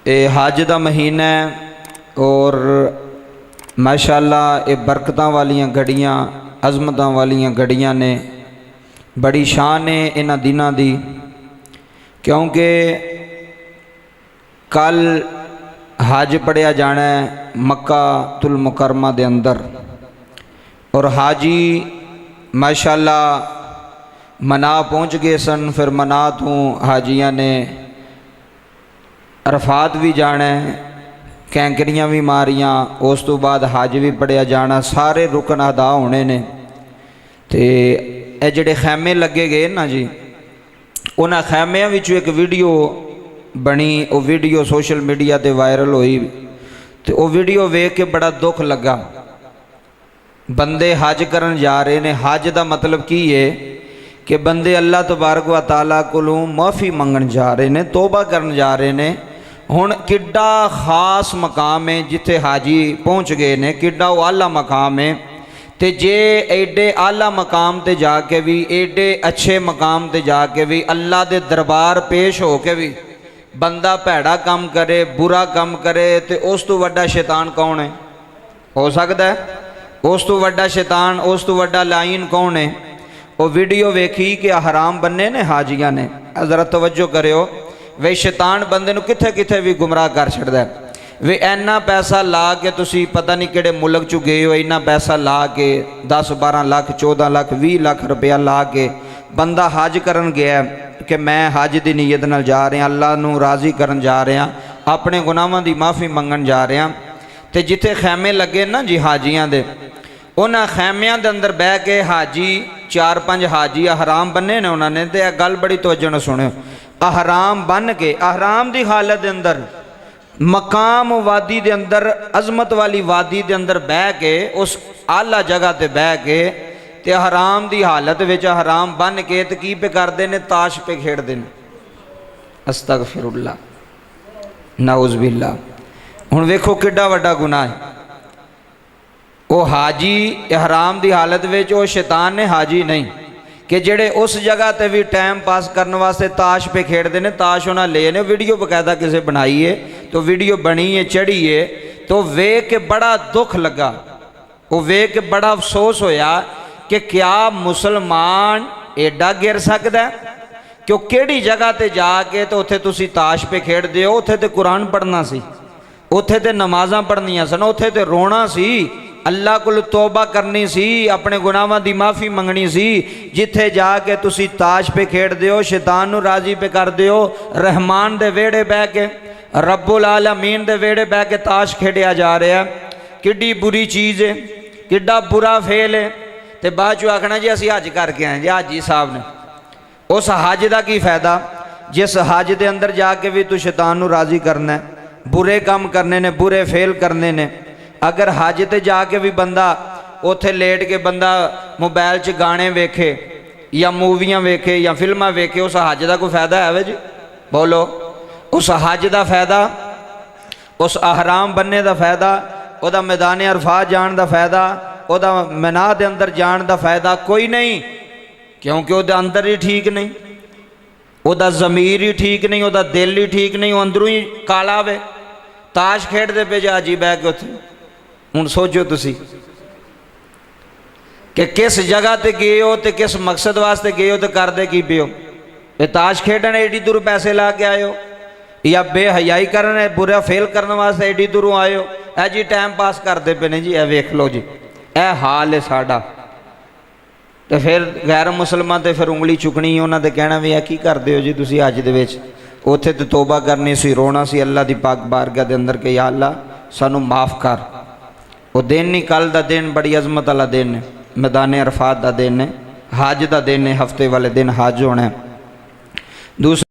ये हज का महीना है और माशाअल्लाह ये बरकतां वालियां घड़ियां अजमतां वालियां घड़ियां ने। बड़ी शान है इन्हां दिनां दी, क्योंकि कल हज पढ़िया जाना है मक्का तुल मुकरमा दे अंदर, और हाजी माशाअल्लाह मना पहुँच गए सन। फिर मना तो हाजियां ने अरफात भी जाना है, कैंकरियां भी मारियां, उस तो बाद हज भी पढ़िया जाना, सारे रुकन अदा होने ने। तो ये जिहड़े खैमे लगे गए ना जी, उन्हां खैमियां विचों एक वीडियो बनी, वो वीडियो सोशल मीडिया ते वायरल हुई। तो वो वीडियो वेख के बड़ा दुख लगा। बंदे हज करन जा रहे ने। हज का मतलब की है कि बंदे अल्लाह तबारक व तआला कोलों माफ़ी मंगण जा रहे ने, तौबा करन जा रहे ने। हुण किड्डा खास मकाम है जिथे हाजी पहुँच गए ने, किड्डा वो आला मकाम है। तो जे एडे आला मकाम ते जाके भी, एडे अच्छे मकाम ते जाके भी, अल्लाह दे दरबार पेश हो के भी बंदा भैड़ा काम करे, बुरा काम करे, तो उस तो वड्डा शैतान कौन है? हो सकता है उस तो वड्डा शैतान, उस तो वड्डा लाइन कौन है? वो वीडियो वेखी कि हराम बन्ने ने हाजियां ने। ज़रा तवज्जो करियो, वे शैतान बंदे नूं किथे किथे भी गुमराह कर छड़दा है। वे इन्ना पैसा ला के तुसी पता नहीं किहड़े मुल्क चों गए हो, इन्ना पैसा ला के 10-12 लाख 14 लाख 20 लाख रुपया ला के बंदा हज करन गया कि मैं हज की नीयत नाल जा रहा, अल्लाह नूं राज़ी करन जा रहा, अपने गुनाहां की माफ़ी मंगन जा रहा। तो जिथे खैमे लगे ना जी हाजियां दे, उन्हां खैमियां दे अंदर बह के हाजी 4-5 हाजी अहराम बन्ने ने उन्होंने। तो यह गल बड़ी तवज्जो नाल सुनियो, अहराम बन के अहराम की हालत के अंदर मकाम वादी के अंदर, अजमत वाली वादी के अंदर बह के, उस आला जगह ते बह के ते अहराम की हालत में अहराम बन के तो की पे करते हैं? ताश पे खेड़ते हैं। अस्तगफिरुल्लाह, नाउज़ बिल्लाह। हुण वेखो किड्डा वड्डा गुनाह है। वो हाजी अहराम की हालत में, वो शैतान ने हाजी नहीं, कि जेड़े उस जगह ते भी टाइम पास करने वास्ते ताश पे खेड़ते हैं। ताश उन्हें ले ने, वीडियो बकायदा किसी बनाई है, तो वीडियो बनी है, चढ़ी है। तो वेख के बड़ा दुख लगा, वो वेख के बड़ा अफसोस होया कि क्या मुसलमान एडा गिर सकता है? क्यों केड़ी जगह ते जाके तो उत्थे तुसी ताश पे खेड़ते हो? उत्थे तो कुरान पढ़ना सी, उत्थे तो नमाज़ां पढ़नियां सन, उत्थे तो रोना सी, अल्लाह को तौबा करनी सी, अपने गुनाहां की माफ़ी मंगनी सी। जिथे जाके तुसी ताश पे खेड़ते हो, शैतान नूं राज़ी पे करते हो। रहमान दे वेड़े बह के, रब्बुल आलमीन दे वेड़े बह के ताश खेड़िया जा रहा। किड्डी बुरी चीज़ है, किड्डा बुरा फेल है। तो बाद चो आखना जी असीं हज करके आए जी, हाजी साहब ने। उस हज का की फ़ायदा जिस हज के अंदर जाके भी तू शैतान नूं राज़ी करना है, बुरे काम करने ने, बुरे फेल करने ने। अगर हज ते जाके भी बंदा उत्थे लेट के बंदा मोबाइल च गाने वेखे या मूवियाँ वेखे या फिल्मां वेखे, उस हज का कोई फ़ायदा है जी? बोलो, उस हज का फ़ायदा, उस अहराम बनने का फ़ायदा, उहदा मैदान अरफात जान का फ़ायदा, उहदा मना दे अंदर जान का फ़ायदा कोई नहीं। क्योंकि उहदे अंदर ही ठीक नहीं, उहदा ज़मीर ही ठीक नहीं, उहदा दिल ही ठीक नहीं, वो अंदरों ही काला वे। ताश खेड़ते पे जा जी बह के उत्थे। हुण सोचो तुसी कि किस जगह ते गए हो, तो किस मकसद वास्ते गए हो, तो करदे की पे हो? ये ताश खेडन एडी दूर पैसे ला के आए हो, या बेहयाई करने बुरा फेल करने वास्ते एडी दूरों आए हो? ऐ जी टाइम पास करते पे ने जी, ए वेख लो जी, ए हाल है साडा। तो फिर गैर मुसलमान तो फिर उंगली चुकनी, उन्होंने तो कहना भी की करते हो जी तुसी हज दे विच? उत्थे तो तौबा करनी सी, रोना सी अल्लाह की पाक बारगाह के अंदर कि या अल्लाह सानू माफ़ कर। वो दिन नहीं, कल का दिन बड़ी अजमत वाला दिन है, मैदान अरफात का दिन है, हज का दिन है, हफ्ते वाले दिन हज होना है। दूसरा